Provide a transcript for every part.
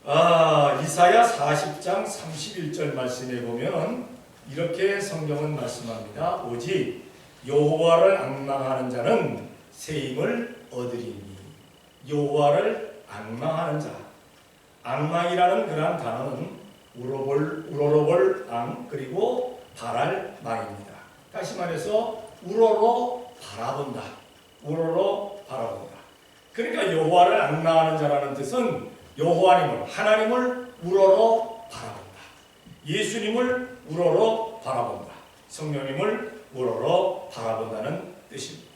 이사야 40장 31절 말씀에 보면 이렇게 성경은 말씀합니다. 오직 여호와를 앙망하는 자는 새 힘을 얻으리니. 여호와를 앙망하는 자, 앙망이라는 그러한 단어는 우러러볼 앙 그리고 바랄 망입니다. 다시 말해서 우러러 바라본다. 우러러 바라본다. 그러니까 여호와를 앙망하는 자라는 뜻은 여호와님을, 하나님을 우러러 바라본다. 예수님을 우러러 바라본다. 성령님을 우러러 바라본다는 뜻입니다.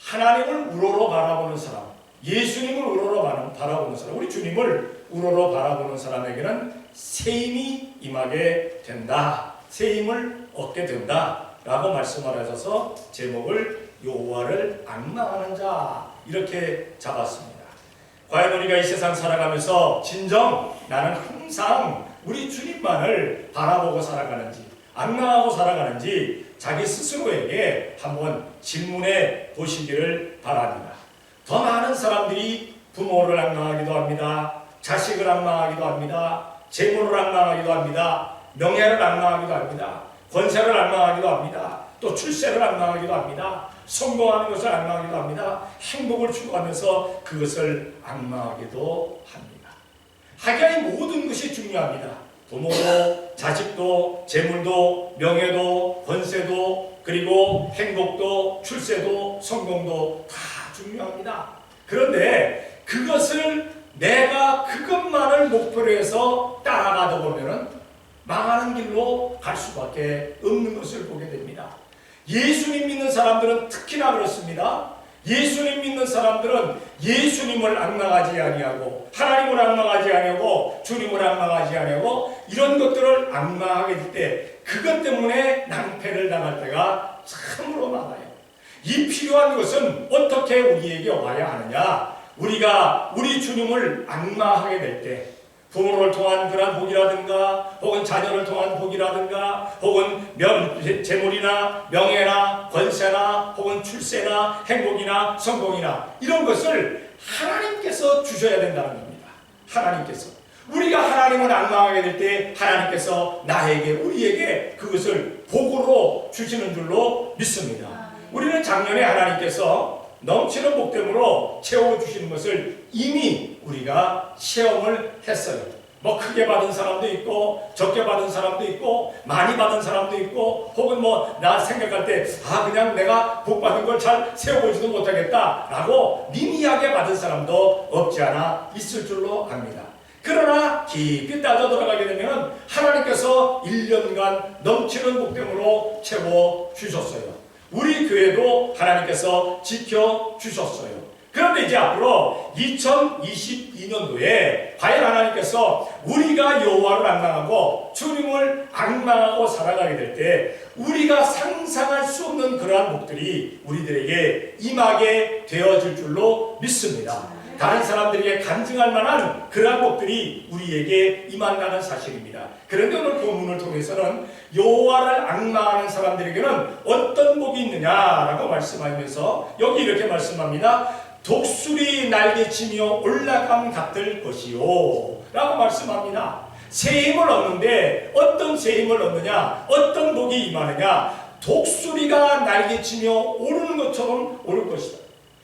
하나님을 우러러 바라보는 사람, 예수님을 우러러 바라보는 사람, 우리 주님을 우러러 바라보는 사람에게는 새 힘이 임하게 된다. 새 힘을 얻게 된다. 라고 말씀을 하셔서 제목을 여호와를 앙망하는 자 이렇게 잡았습니다. 과연 우리가 이 세상 살아가면서 진정 나는 항상 우리 주님만을 바라보고 살아가는지, 앙망하고 살아가는지 자기 스스로에게 한번 질문해 보시기를 바랍니다. 더 많은 사람들이 부모를 앙망하기도 합니다. 자식을 앙망하기도 합니다. 재물을 앙망하기도 합니다. 명예를 앙망하기도 합니다. 권세를 앙망하기도 합니다. 또 출세를 앙망하기도 합니다. 성공하는 것을 앙망하기도 합니다. 행복을 추구하면서 그것을 앙망하기도 합니다. 하기야 이 모든 것이 중요합니다. 부모도, 자식도, 재물도, 명예도, 권세도, 그리고 행복도, 출세도, 성공도 다 중요합니다. 그런데 그것을 내가 그것만을 목표로 해서 따라가다 보면은 망하는 길로 갈 수밖에 없는 것을 보게 됩니다. 예수님 믿는 사람들은 특히나 그렇습니다. 예수님 믿는 사람들은 예수님을 앙망하지 아니하고 하나님을 앙망하지 아니하고 주님을 앙망하지 아니하고 이런 것들을 앙망하게 될 때 그것 때문에 낭패를 당할 때가 참으로 많아요. 이 필요한 것은 어떻게 우리에게 와야 하느냐? 우리가 우리 주님을 앙망하게 될 때 부모를 통한 그런 복이라든가 혹은 자녀를 통한 복이라든가 혹은 재물이나 명예나 권세나 혹은 출세나 행복이나 성공이나 이런 것을 하나님께서 주셔야 된다는 겁니다. 하나님께서 우리가 하나님을 앙망하게 될 때 하나님께서 나에게 우리에게 그것을 복으로 주시는 줄로 믿습니다. 우리는 작년에 하나님께서 넘치는 복됨으로 채워주시는 것을 이미 우리가 체험을 했어요. 뭐 크게 받은 사람도 있고 적게 받은 사람도 있고 많이 받은 사람도 있고 혹은 뭐 나 생각할 때 그냥 내가 복 받은 걸 잘 세워보지도 못하겠다 라고 미미하게 받은 사람도 없지 않아 있을 줄로 압니다. 그러나 깊이 따져 들어가게 되면 하나님께서 1년간 넘치는 복됨으로 채워주셨어요. 우리 교회도 하나님께서 지켜주셨어요. 그런데 이제 앞으로 2022년도에 과연 하나님께서 우리가 여호와를 앙망하고 주님을 앙망하고 살아가게 될 때 우리가 상상할 수 없는 그러한 복들이 우리들에게 임하게 되어질 줄로 믿습니다. 다른 사람들에게 간증할 만한 그러한 복들이 우리에게 임한다는 사실입니다. 그런데 오늘 본문을 통해서는 여호와를 앙망하는 사람들에게는 어떤 복이 있느냐라고 말씀하면서 여기 이렇게 말씀합니다. 독수리 날개치며 올라감 같을 것이요 라고 말씀합니다. 새 힘을 얻는데 어떤 새 힘을 얻느냐, 어떤 복이 임하느냐, 독수리가 날개치며 오르는 것처럼 오를 것이다.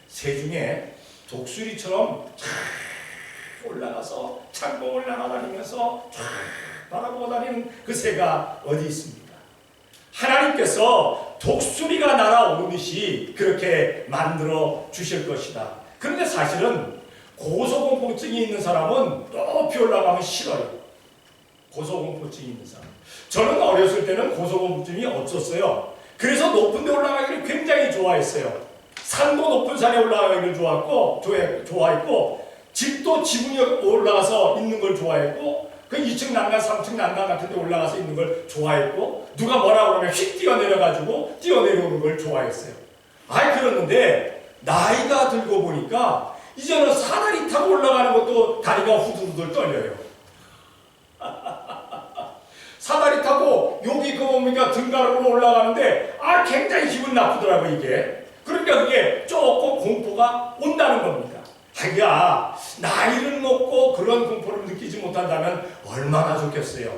새 중에 독수리처럼 쫙 올라가서 창공을 날아다니면서 쫙 바라보고 다니는 그 새가 어디 있습니까? 하나님께서 독수리가 날아오르듯이 그렇게 만들어 주실 것이다. 그런데 사실은 고소공포증이 있는 사람은 높이 올라가면 싫어요. 고소공포증이 있는 사람. 저는 어렸을 때는 고소공포증이 없었어요. 그래서 높은 데 올라가기를 굉장히 좋아했어요. 산도 높은 산에 올라가기를 좋아했고 집도 지붕에 올라가서 있는 걸 좋아했고 그 2층 난간 3층 난간 같은 데 올라가서 있는 걸 좋아했고 누가 뭐라 그러면 휙 뛰어내려가지고 뛰어내려오는 걸 좋아했어요. 그랬는데 나이가 들고 보니까 이제는 사다리 타고 올라가는 것도 다리가 후들후들 떨려요. 사다리 타고 여기 뭡니까 등가로 올라가는데 굉장히 기분 나쁘더라고 이게. 그러니까 그게 조금 공포가 온다는 겁니다. 자기가 나이를 먹고 그런 그런 공포를 느끼지 못한다면 얼마나 좋겠어요.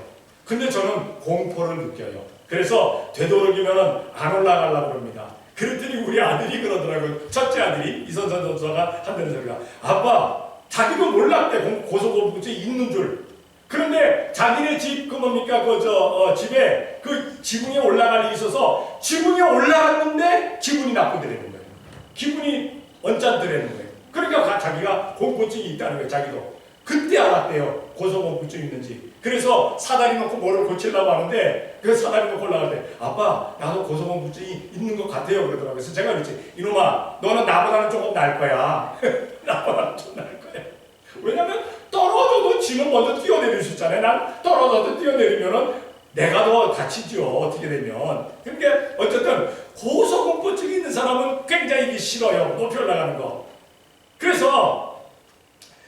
근데 저는 공포를 느껴요. 그래서 되도록이면 안 올라가려고 합니다. 그랬더니 우리 아들이 그러더라고요. 첫째 아들이 이선선 선수가 한다는 소리가, 아빠 자기도 몰랐대 고소공포증이 있는 줄. 그런데 자기네 집 집에 그 지붕에 올라갈 일이 있어서 지붕에 올라갔는데 기분이 나쁘더라는 거예요. 기분이 언짢더라는 거예요. 그러니까 자기가 공포증이 있다는 거예요. 자기도. 그때 알았대요. 고소공포증이 있는지. 그래서 사다리 놓고 뭐를 고치려고 하는데 그 사다리 놓고 올라갈 때, 아빠 나도 고소공포증이 있는 것 같아요 그러더라고요. 그래서 제가 그랬지, 이놈아 너는 나보다는 조금 나을 거야. 나보다는 좀 나을 거야. 왜냐면 떨어져도 지는 먼저 뛰어내릴 수 있잖아요. 난 떨어져도 뛰어내리면은 내가 더 다치죠. 어떻게 되면. 그러니까 어쨌든 고소공포증이 있는 사람은 굉장히 이게 싫어요. 높이 올라가는 거. 그래서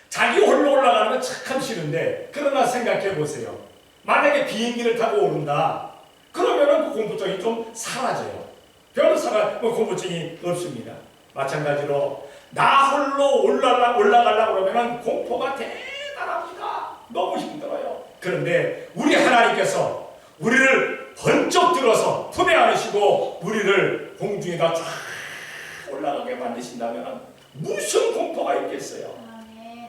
자기 홀로 올라가는 건 참 싫은데, 그러나 생각해 보세요. 만약에 비행기를 타고 오른다. 그러면은 그 공포증이 좀 사라져요. 별로 공포증이 없습니다. 마찬가지로 나 홀로 올라가려고 그러면은 공포가 대단합니다. 너무 힘들어요. 그런데 우리 하나님께서 우리를 번쩍 들어서 품에 안으시고 우리를 공중에다 쫙 올라가게 만드신다면 무슨 공포가 있겠어요.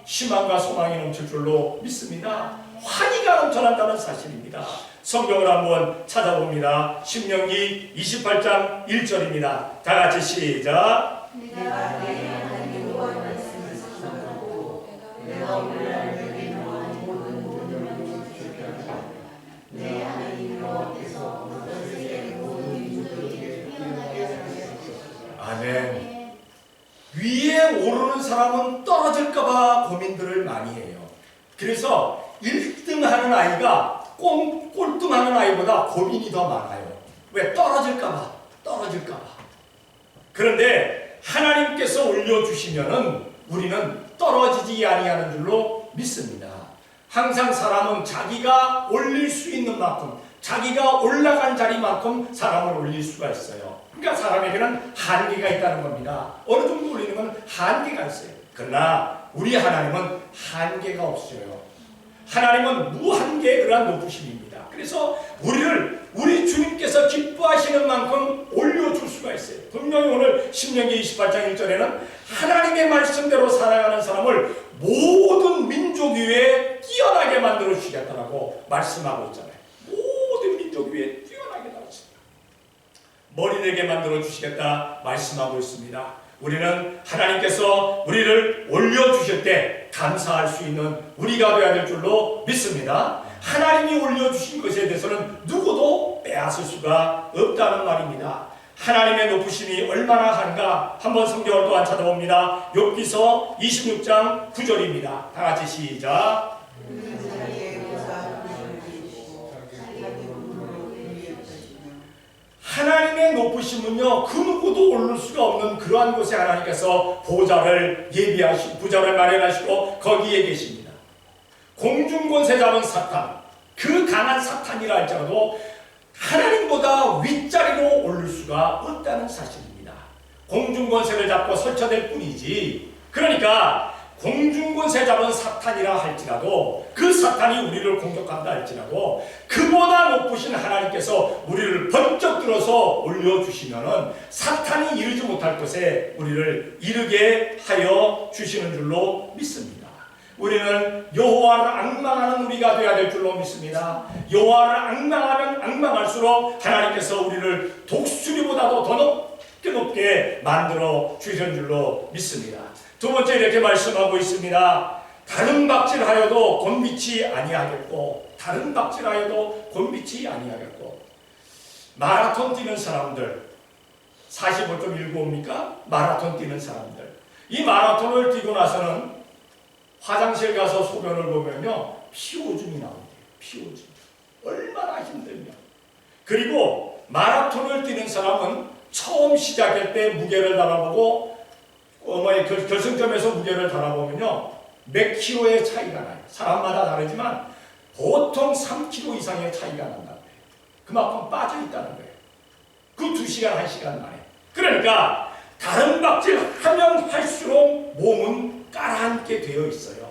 희망과 소망이 넘칠 줄로 믿습니다. 환희가 넘쳐난다는 사실입니다. 성경을 한번 찾아봅니다. 신명기 28장 1절입니다. 다 같이 시작. 내가 내 하나님 여호와의 말씀을 상상하고 내가 오늘날 내게 명한 모든 명령을 지키라. 내 하나님 여호와께서 전 세계 모든 민족에게 태어나게 하시옵소서. 아멘. 위에 오르는 사람은 떨어질까봐 고민들을 많이 해요. 그래서 1등 하는 아이가 꼴등하는 아이보다 고민이 더 많아요. 왜? 떨어질까봐. 그런데 하나님께서 올려주시면은 우리는 떨어지지 아니하는 줄로 믿습니다. 항상 사람은 자기가 올릴 수 있는 만큼, 자기가 올라간 자리만큼 사람을 올릴 수가 있어요. 그러니까 사람에게는 한계가 있다는 겁니다. 어느 정도 올리는 건 한계가 있어요. 그러나 우리 하나님은 한계가 없어요. 하나님은 무한계의 그러한 높으심입니다. 그래서 우리 주님께서 기뻐하시는 만큼 올려줄 수가 있어요. 분명히 오늘 신명기 28장 1절에는 하나님의 말씀대로 살아가는 사람을 모든 민족 위에 뛰어나게 만들어 주시겠다라고 말씀하고 있잖아요. 모든 민족 위에 뛰어나게 만들어주시겠다. 머리 되게 만들어 주시겠다 말씀하고 있습니다. 우리는 하나님께서 우리를 올려주실 때 감사할 수 있는 우리가 되어야 될 줄로 믿습니다. 하나님이 올려주신 것에 대해서는 누구도 빼앗을 수가 없다는 말입니다. 하나님의 높으심이 얼마나 한가 한번 성경을 또한 찾아봅니다. 욥기서 26장 9절입니다. 다 같이 시작. 하나님의 높으심은요, 그 누구도 오를 수가 없는 그러한 곳에 하나님께서 보좌를 마련하시고 거기에 계십니다. 공중권세 잡은 사탄, 그 강한 사탄이라 할지라도 하나님보다 윗자리로 오를 수가 없다는 사실입니다. 공중권세를 잡고 설쳐될 뿐이지. 그러니까 공중권세 잡은 사탄이라 할지라도, 그 사탄이 우리를 공격한다 할지라도 그보다 높으신 하나님께서 우리를 번쩍 들어서 올려주시면은 사탄이 이르지 못할 곳에 우리를 이르게 하여 주시는 줄로 믿습니다. 우리는 여호와를 앙망하는 우리가 되어야 될 줄로 믿습니다. 여호와를 앙망하면 앙망할수록 하나님께서 우리를 독수리보다도 더 높게 만들어 주시는 줄로 믿습니다. 두 번째 이렇게 말씀하고 있습니다. 다른 박질하여도 곤비치 아니하겠고, 다른 박질하여도 곤비치 아니하겠고. 마라톤 뛰는 사람들 45.195입니까? 마라톤 뛰는 사람들, 이 마라톤을 뛰고 나서는 화장실 가서 소변을 보면요, 피오줌이 나온대요. 피오줌. 얼마나 힘들냐. 그리고 마라톤을 뛰는 사람은 처음 시작할 때 무게를 달아보고 결승점에서 무게를 달아보면요, 몇 킬로의 차이가 나요. 사람마다 다르지만 보통 3킬로 이상의 차이가 난다는 거예요. 그만큼 빠져있다는 거예요. 그 2시간, 1시간 만에. 그러니까 다른 박질 하면 할수록 몸은 깔아앉게 되어 있어요.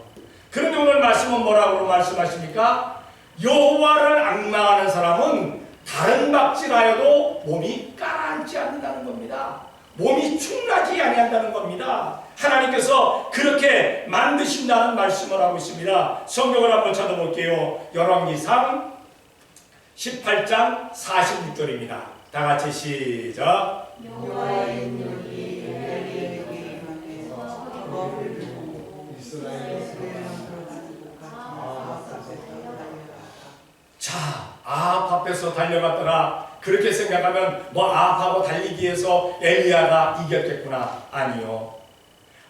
그런데 오늘 말씀 말씀은 뭐라고 말씀하십니까? 여호와를 앙망하는 사람은 다른 박질하여도 몸이 가라앉지 않는다는 겁니다. 몸이 충나지 아니한다는 겁니다. 하나님께서 그렇게 만드신다는 말씀을 하고 있습니다. 성경을 한번 찾아볼게요. 열왕기상 18장 46절입니다. 다 같이 시작. 여호와의 능력이 엘리야에게 임하여서 거울을 보고 이스라엘의 소양을 가지고 아합 앞에 달려갔다. 자, 아합 앞에서 달려갔더라. 그렇게 생각하면 뭐 아합하고 달리기 위해서 엘리야가 이겼겠구나. 아니요.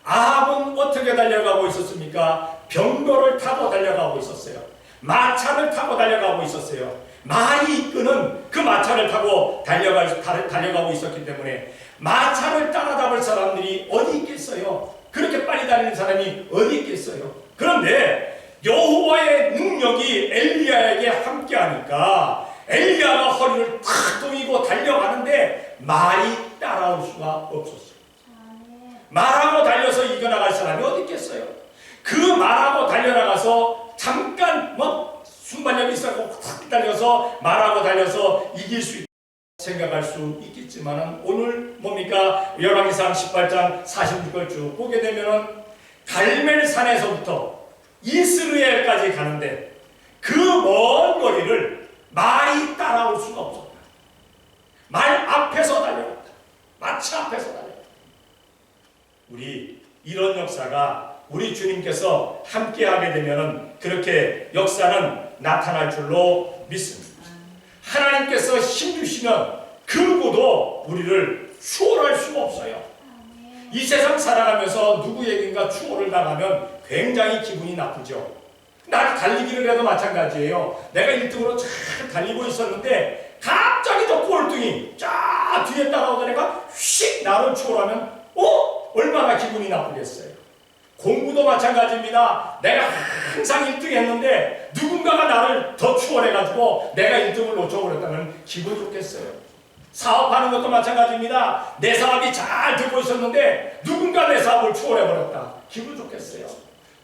아합은 어떻게 달려가고 있었습니까? 병거를 타고 달려가고 있었어요. 마차를 타고 달려가고 있었어요. 말이 이끄는 그 마차를 타고 달려가고 있었기 때문에 마차를 따라잡을 사람들이 어디 있겠어요? 그렇게 빨리 달리는 사람이 어디 있겠어요? 그런데 여호와의 능력이 엘리야에게 함께하니까 엘리야가 허리를 탁 동이고 달려가는데 말이 따라올 수가 없었어요. 말하고 달려서 이겨나갈 사람이 어디 있겠어요? 그 말하고 달려나가서 잠깐 순발력이 있어서 탁 달려서 말하고 달려서 이길 수 있다 생각할 수 있겠지만 오늘 뭡니까? 열왕기상 18장 46절 쭉 보게 되면은 갈멜산에서부터 이스라엘까지 가는데 그 먼 거리를 말이 따라올 수가 없었다. 말 앞에서 달려갔다. 마차 앞에서 달려갔다. 우리 이런 역사가 우리 주님께서 함께하게 되면은 그렇게 역사는 나타날 줄로 믿습니다. 하나님께서 힘주시면 그 누구도 우리를 추월할 수가 없어요. 이 세상 살아가면서 누구에게인가 추월을 당하면 굉장히 기분이 나쁘죠. 나 달리기를 해도 마찬가지예요. 내가 1등으로 잘 달리고 있었는데 갑자기 저 꼴등이 쫙 뒤에 따라오던 애가 휙 나를 추월하면 얼마나 기분이 나쁘겠어요. 공부도 마찬가지입니다. 내가 항상 1등 했는데 누군가가 나를 더 추월해가지고 내가 1등을 놓쳐버렸다면 기분 좋겠어요. 사업하는 것도 마찬가지입니다. 내 사업이 잘 되고 있었는데 누군가 내 사업을 추월해버렸다. 기분 좋겠어요.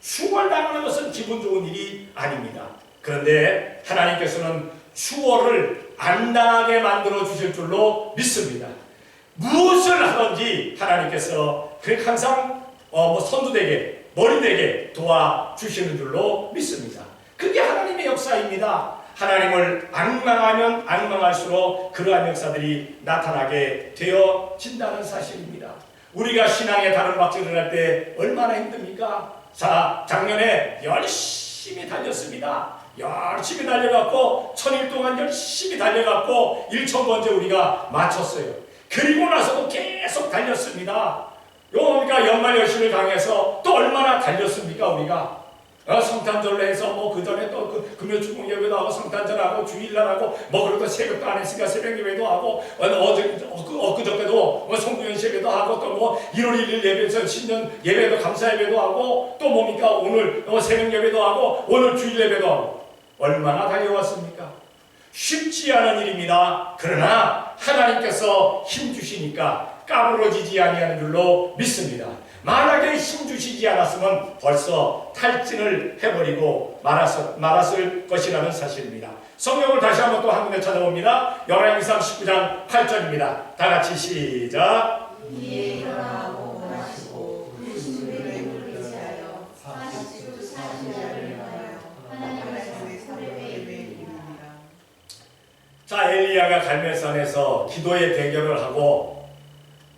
추월당하는 것은 기분 좋은 일이 아닙니다. 그런데 하나님께서는 추월을 안 당하게 만들어 주실 줄로 믿습니다. 무엇을 하든지 하나님께서 항상 선두되게 머리되게 도와주시는 줄로 믿습니다. 그게 하나님의 역사입니다. 하나님을 앙망하면 앙망할수록 그러한 역사들이 나타나게 되어진다는 사실입니다. 우리가 신앙의 다른 박질을 할 때 얼마나 힘듭니까? 자, 작년에 열심히 달렸습니다. 열심히 달려갖고 1000일 동안 열심히 달려갖고 1000번째 우리가 마쳤어요. 그리고 나서도 계속 달렸습니다. 그러니까 연말 열심을 당해서 또 얼마나 달렸습니까 우리가? 성탄절로 해서 그 전에 또 금요주공 예배도 하고 성탄절하고 주일날하고 그리고 새벽도 안 했으니까 새벽 예배도 하고 엊그저께도 송구현 예배도 하고 또 1월 1일 예배에서 신년 예배도 감사 예배도 하고 또 오늘 새벽 예배도 하고 오늘 주일 예배도 하고 얼마나 달려왔습니까? 쉽지 않은 일입니다. 그러나 하나님께서 힘주시니까 까부러지지 아니하는 줄로 믿습니다. 만약에 힘주시지 않았으면 벌써 탈진을 해버리고 말았을 것이라는 사실입니다. 성경을 다시 한번 또 한 군데 찾아봅니다. 열왕기상 19장 8절입니다. 다 같이 시작. 이에 일어나고 마시고 그 수레를 물리치하여 40주 40야를 행하여 하나님의 사례에 이르니라. 자, 엘리야가 갈멜산에서 기도의 대결을 하고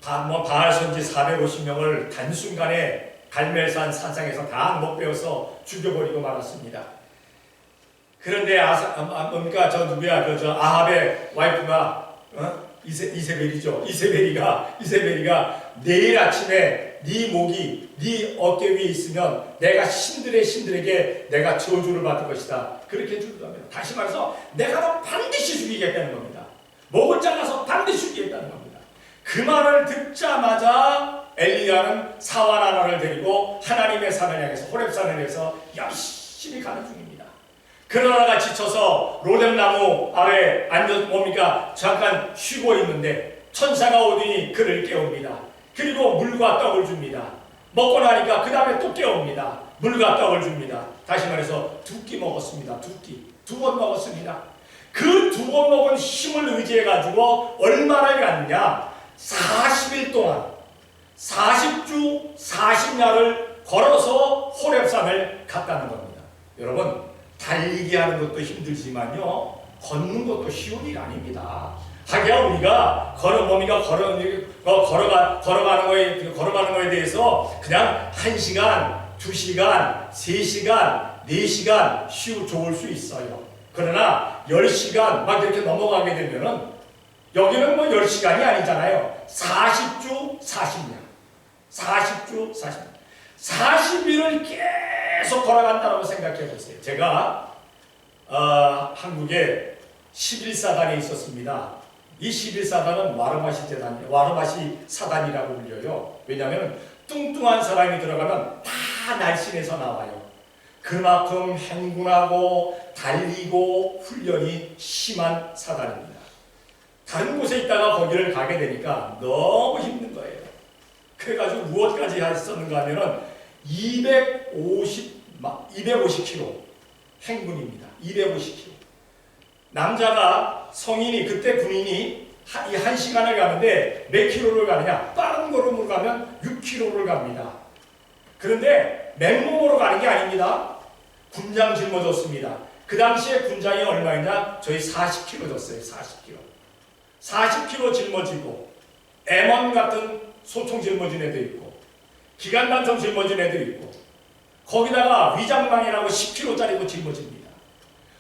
바알 선지 450명을 단순간에 갈멜산 산상에서 다 못 베어서 죽여버리고 말았습니다. 그런데 저 아합의 와이프가 이세벨이죠. 이세벨이가 내일 아침에 네 목이 네 어깨 위에 있으면 내가 신들에게 내가 저주를 받을 것이다. 그렇게 죽는다면 다시 말해서 내가 너 반드시 죽이겠다는 겁니다. 목을 잘라서 반드시 죽이겠다는 겁니다. 그 말을 듣자마자 엘리야는 사환 하나를 데리고 하나님의 산을 향해서 호렙산을 향해서 열심히 가는 중입니다. 그러다가 지쳐서 로뎀나무 아래 잠깐 쉬고 있는데 천사가 오더니 그를 깨웁니다. 그리고 물과 떡을 줍니다. 먹고 나니까 그 다음에 또 깨웁니다. 물과 떡을 줍니다. 다시 말해서 2끼 먹었습니다. 2끼. 2번 먹었습니다. 그 2번 먹은 힘을 의지해가지고 얼마나 갔냐? 40일 동안 40주 40야를 걸어서 호렙산을 갔다는 겁니다. 여러분, 달리기 하는 것도 힘들지만요, 걷는 것도 쉬운 일 아닙니다. 하기야 우리가 걸어가는 거에 대해서 그냥 1시간, 2시간, 3시간, 4시간 좋을 수 있어요. 그러나 10시간 막 이렇게 넘어가게 되면은 여기는 뭐 10시간이 아니잖아요. 40주 40년. 40주 40년. 40일을 계속 걸어간다고 생각해 보세요. 제가 한국에 11사단에 있었습니다. 이 11사단은 와르마시 사단이라고 불려요. 왜냐하면 뚱뚱한 사람이 들어가면 다 날씬해서 나와요. 그만큼 행군하고 달리고 훈련이 심한 사단입니다. 다른 곳에 있다가 거기를 가게 되니까 너무 힘든 거예요. 그래가지고 무엇까지 했었는가 하면은 250km 행군입니다. 250km. 남자가 성인이 그때 군인이 이 1시간을 가는데 몇 킬로를 가느냐? 빠른 걸음으로 가면 6km를 갑니다. 그런데 맨몸으로 가는 게 아닙니다. 군장 짊어졌습니다. 그 당시에 군장이 얼마이냐? 저희 40kg 졌어요. 40kg. 40kg 짊어지고 M1 같은 소총 짊어진 애도 있고 기관단총 짊어진 애도 있고 거기다가 위장망이라고 10kg짜리도 짊어집니다.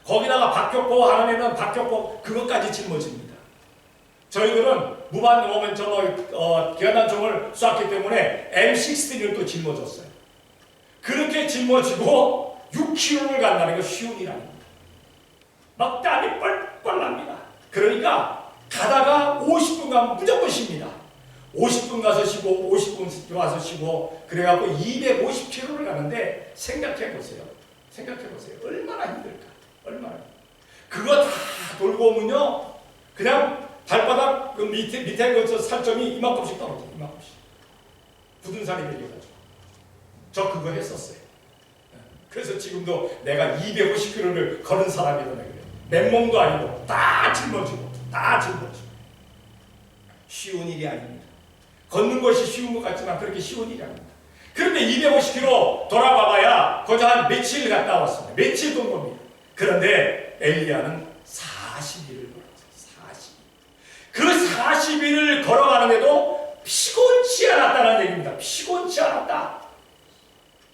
거기다가 박격포 하는 애는 박격포 그것까지 짊어집니다. 저희들은 무반 오면 기관단총을 쐈기 때문에 M16을 또 짊어졌어요. 그렇게 짊어지고 6km를 간다는 게 쉬운 일 아닙니다. 막 땀이 뻘뻘 납니다. 그러니까 가다가 50분 가면 무조건 쉽니다. 50분 가서 쉬고 50분 와서 쉬고 그래갖고 250km를 가는데 생각해보세요. 얼마나 힘들까? 얼마나. 그거 다 돌고 오면요 그냥 발바닥 그 밑에 그 살점이 이만큼씩 떨어져요. 이만큼씩. 굳은 살이 되어가지고. 저 그거 했었어요. 그래서 지금도 내가 250km를 걸은 사람이더라 그래요. 맨몸도 아니고 다 짊어지고 쉬운 일이 아닙니다. 걷는 것이 쉬운 것 같지만 그렇게 쉬운 일이 아닙니다. 그런데 250km 돌아봐봐야 거저 한 며칠 갔다 왔습니다. 며칠 돈 겁니다. 그런데 엘리야는 40일을 걸었어요. 40일. 그 40일을 걸어가는데도 피곤치 않았다는 얘기입니다. 피곤치 않았다.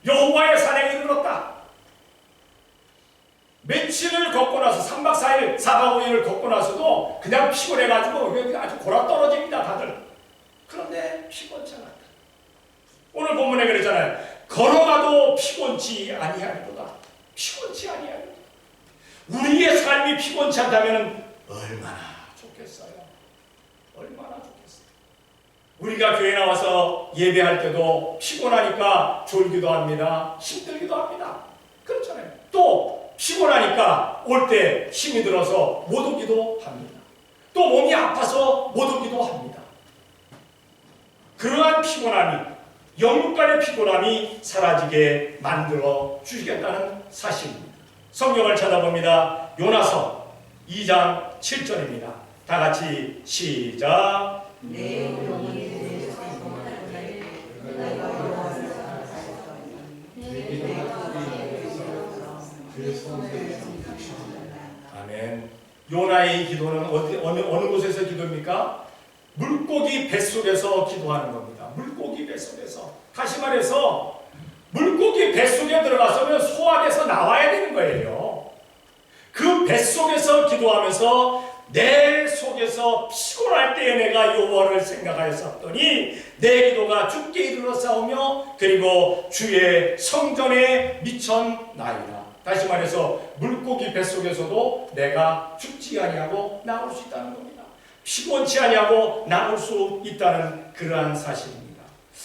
여호와의 산에 이르렀다. 며칠을 걷고 나서 3박 4일, 4박 5일을 걷고 나서도 그냥 피곤해가지고 아주 골아 떨어집니다. 다들. 그런데 피곤치 않았다. 오늘 본문에 그랬잖아요. 걸어가도 피곤치 아니하리로다. 피곤치 아니하리로다. 우리의 삶이 피곤치 않다면 얼마나 좋겠어요. 얼마나 좋겠어요. 우리가 교회 나와서 예배할 때도 피곤하니까 졸기도 합니다. 힘들기도 합니다. 그렇잖아요. 또 피곤하니까 올 때 힘이 들어서 못 오기도 합니다. 또 몸이 아파서 못 오기도 합니다. 그러한 피곤함이 영육 간의 피곤함이 사라지게 만들어 주시겠다는 사실입니다. 성경을 찾아봅니다. 요나서 2장 7절입니다. 다 같이 시작. 아멘. 요나의 기도는 어느 곳에서 기도입니까? 물고기 뱃속에서 기도하는 겁니다. 물고기 뱃속에서. 다시 말해서 물고기 뱃속에 들어가서는 소화돼서 나와야 되는 거예요. 그 뱃속에서 기도하면서 내 속에서 피곤할 때에 내가 여호와를 생각하였었더니 내 기도가 주께 이르렀사오며 그리고 주의 성전에 미쳤나이다. 다시 말해서 물고기 뱃속에서도 내가 죽지 아니하고 나올 수 있다는 겁니다. 피곤치 아니하고 나올 수 있다는 그러한 사실입니다.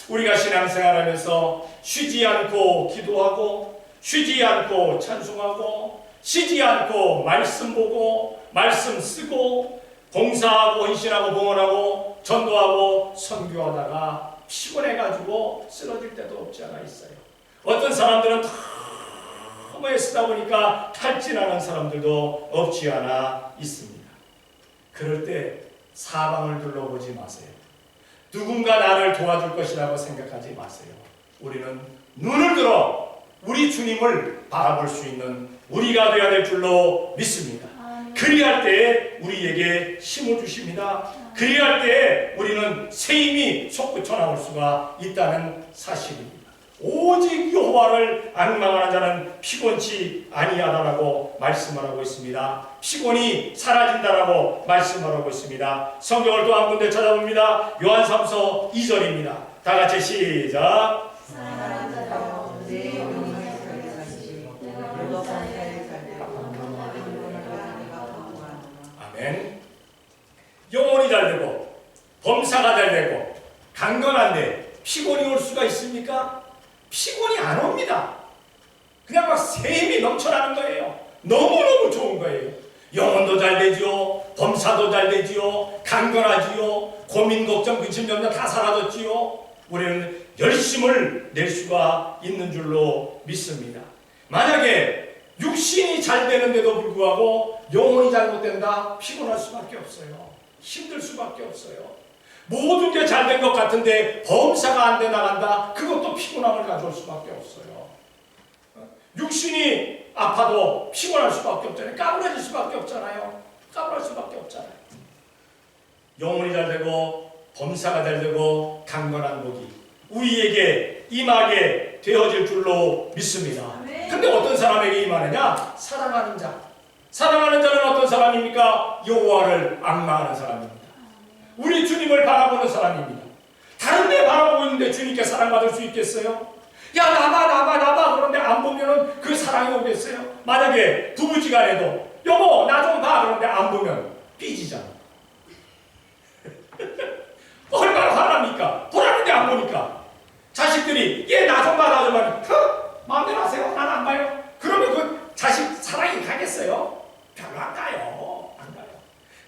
우리가 신앙생활하면서 쉬지 않고 기도하고 쉬지 않고 찬송하고 쉬지 않고 말씀 보고 말씀 쓰고 봉사하고 헌신하고 봉헌하고 전도하고 선교하다가 피곤해가지고 쓰러질 때도 없지 않아 있어요. 어떤 사람들은 너무 애쓰다 보니까 탈진하는 사람들도 없지 않아 있습니다. 그럴 때 사방을 둘러보지 마세요. 누군가 나를 도와줄 것이라고 생각하지 마세요. 우리는 눈을 들어 우리 주님을 바라볼 수 있는 우리가 되어야 될 줄로 믿습니다. 그리할 때에 우리에게 힘을 주십니다. 그리할 때에 우리는 새 힘이 솟구쳐 나올 수가 있다는 사실입니다. 오직 여호와를 앙망하는 자는 피곤치 아니하다라고 말씀을 하고 있습니다. 피곤이 사라진다라고 말씀을 하고 있습니다. 성경을 또 한 군데 찾아봅니다. 요한삼서 2절입니다. 다 같이 시작. 아멘. 영혼이 잘되고 범사가 잘되고 강건한데 피곤이 올 수가 있습니까? 피곤이 안 옵니다. 그냥 막 새 힘이 넘쳐나는 거예요. 너무너무 좋은 거예요. 영혼도 잘 되지요. 범사도 잘 되지요. 강건하지요. 고민, 걱정, 근심, 염려 다 사라졌지요. 우리는 열심을 낼 수가 있는 줄로 믿습니다. 만약에 육신이 잘 되는데도 불구하고 영혼이 잘못된다? 피곤할 수밖에 없어요. 힘들 수밖에 없어요. 모든 게 잘 된 것 같은데 범사가 안 돼 나간다? 그것도 피곤함을 가져올 수밖에 없어요. 육신이 아파도 피곤할 수밖에 없잖아요. 까불어질 수밖에 없잖아요. 까불할 수밖에 없잖아요. 영혼이 잘 되고 범사가 잘 되고 강건한 복이 우리에게 임하게 되어질 줄로 믿습니다. 근데 어떤 사람에게 임하느냐? 사랑하는 자. 사랑하는 자는 어떤 사람입니까? 여호와를 앙망하는 사람입니다. 우리 주님을 바라보는 사람입니다. 다른 데 바라보고 있는데 주님께 사랑받을 수 있겠어요? 야 나봐 그런데 안 보면 그 사랑이 오겠어요? 만약에 부부지간에도 여보 나 좀 봐 그런데 안 보면 삐지잖아. 얼마나 화납니까? 보라는데 안 보니까. 자식들이 얘 나 좀 봐 나 좀 봐. 마음대로 하세요. 난 안 봐요. 그러면 그 자식 사랑이 가겠어요? 별로 안 가요. 안 가요.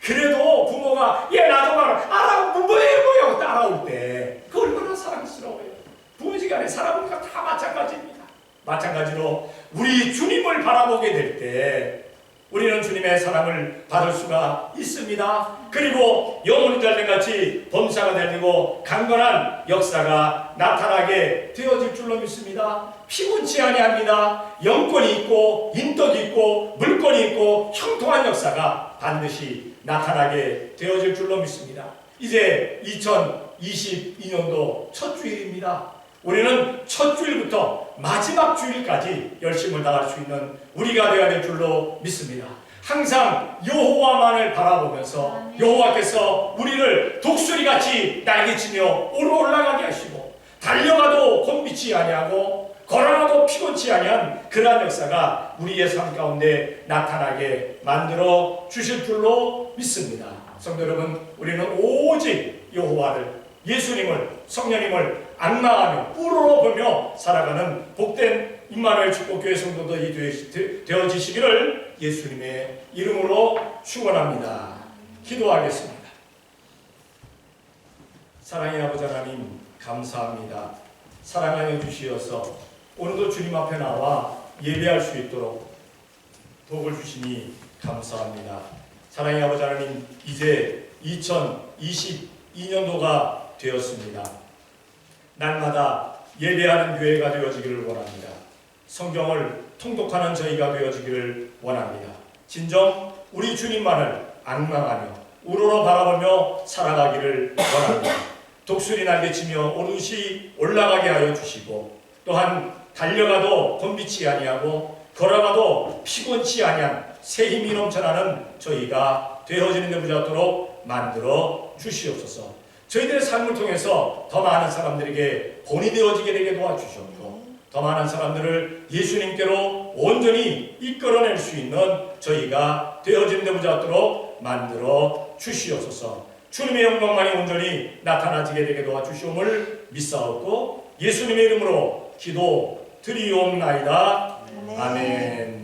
그래도 부모가 얘 나 좀 봐라. 알아 뭐예요 따라올 때 그 얼마나 사랑스러워요. 부부지간에 살아보니까 다 마찬가지입니다. 마찬가지로 우리 주님을 바라보게 될 때 우리는 주님의 사랑을 받을 수가 있습니다. 그리고 영혼이 잘된 같이 범사가 되고 강건한 역사가 나타나게 되어질 줄로 믿습니다. 피곤치 아니합니다. 영권이 있고 인덕이 있고 물권이 있고 형통한 역사가 반드시 나타나게 되어질 줄로 믿습니다. 이제 2022년도 첫 주일입니다. 우리는 첫 주일부터 마지막 주일까지 열심을 다할 수 있는 우리가 되어야 될 줄로 믿습니다. 항상 여호와만을 바라보면서 여호와께서 우리를 독수리같이 날개치며 올라가게 하시고 달려가도 곤비치 아니하고 걸어가도 피곤치 아니한 그러한 역사가 우리의 삶 가운데 나타나게 만들어 주실 줄로 믿습니다. 성도 여러분, 우리는 오직 여호와를 예수님을 성령님을 앙망하며 우러러보며 살아가는 복된 임마누엘 축복교회 성도들이 되어지시기를 예수님의 이름으로 축원합니다. 기도하겠습니다. 사랑의 아버지 하나님 감사합니다. 사랑하여 주시어서 오늘도 주님 앞에 나와 예배할 수 있도록 복을 주시니 감사합니다. 사랑의 아버지 하나님, 이제 2022년도가 되었습니다. 날마다 예배하는 교회가 되어지기를 원합니다. 성경을 통독하는 저희가 되어지기를 원합니다. 진정 우리 주님만을 앙망하며 우러러 바라보며 살아가기를 원합니다. 독수리 날개치며 오롯이 올라가게 하여 주시고 또한 달려가도 곤비치 아니하고 걸어가도 피곤치 아니한 새 힘이 넘쳐나는 저희가 되어지는 데 부잡도록 만들어 주시옵소서. 저희들의 삶을 통해서 더 많은 사람들에게 본이 되어지게 되게 도와주셨고 더 많은 사람들을 예수님께로 온전히 이끌어낼 수 있는 저희가 되어지는 데 부잡도록 만들어 주시옵소서. 주님의 영광만이 온전히 나타나지게 되게 도와주시옵을 믿사옵고 예수님의 이름으로 기도 드리옵나이다. 아멘.